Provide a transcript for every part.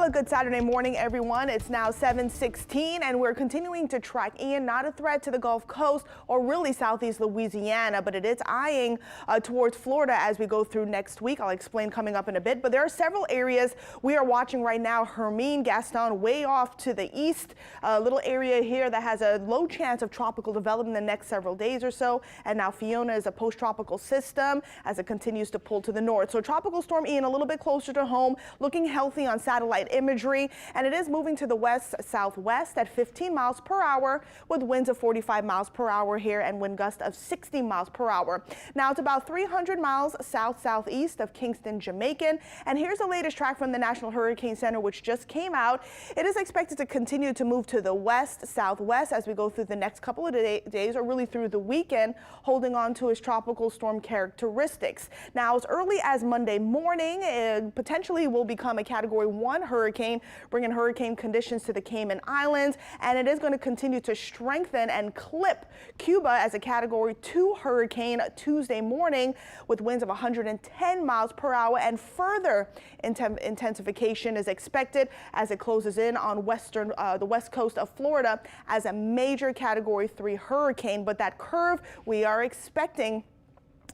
Well, a good Saturday morning, everyone. It's now 7:16, and we're continuing to track Ian. Not a threat to the Gulf Coast or really southeast Louisiana, but it is eyeing towards Florida as we go through next week. I'll explain coming up in a bit, but there are several areas we are watching right now. Hermine, Gaston, way off to the east, a little area here that has a low chance of tropical development in the next several days or so. And now Fiona is a post-tropical system as it continues to pull to the north. So Tropical Storm Ian a little bit closer to home, looking healthy on satellite imagery, and it is moving to the west-southwest at 15 miles per hour with winds of 45 miles per hour here and wind gusts of 60 miles per hour. Now it's about 300 miles south-southeast of Kingston, Jamaican, and here's the latest track from the National Hurricane Center, which just came out. It is expected to continue to move to the west-southwest as we go through the next couple of days, or really through the weekend, holding on to its tropical storm characteristics. Now, as early as Monday morning, it potentially will become a Category 1 hurricane, bringing hurricane conditions to the Cayman Islands, and it is going to continue to strengthen and clip Cuba as a Category 2 hurricane Tuesday morning with winds of 110 miles per hour, and further intensification is expected as it closes in on the west coast of Florida as a major Category 3 hurricane. But that curve we are expecting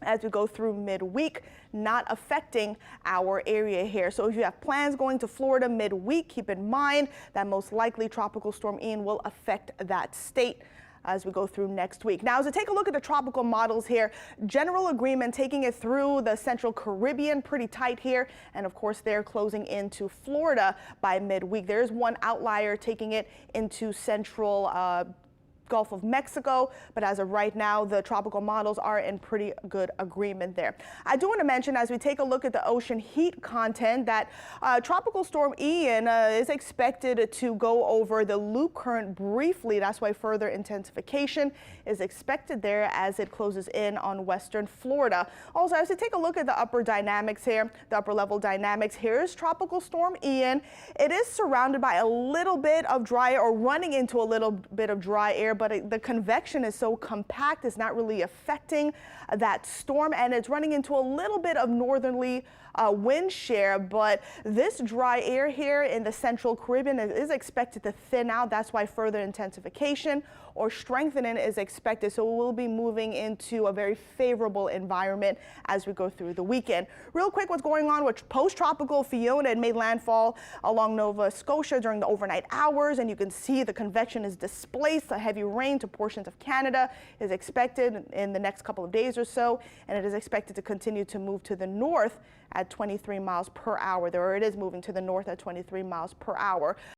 as we go through midweek, not affecting our area here. So if you have plans going to Florida midweek, keep in mind that most likely Tropical Storm Ian will affect that state as we go through next week. Now, as we take a look at the tropical models here, general agreement taking it through the central Caribbean, pretty tight here. And of course, they're closing into Florida by midweek. There is one outlier taking it into central Gulf of Mexico, but as of right now, the tropical models are in pretty good agreement there. I do want to mention, as we take a look at the ocean heat content, that Tropical Storm Ian is expected to go over the loop current briefly. That's why further intensification is expected there as it closes in on western Florida. Also, as we take a look at the upper dynamics here, the upper level dynamics, here's Tropical Storm Ian. It is surrounded by a little bit of dry air, or running into a little bit of dry air, but the convection is so compact, it's not really affecting that storm, and it's running into a little bit of northerly wind shear. But this dry air here in the central Caribbean is expected to thin out. That's why further intensification or strengthening is expected. So we'll be moving into a very favorable environment as we go through the weekend. Real quick, what's going on with post-tropical Fiona? It made landfall along Nova Scotia during the overnight hours, and you can see the convection is displaced. A heavy rain to portions of Canada is expected in the next couple of days or so, and it is expected to continue to move to the north at 23 miles per hour. There it is, moving to the north at 23 miles per hour.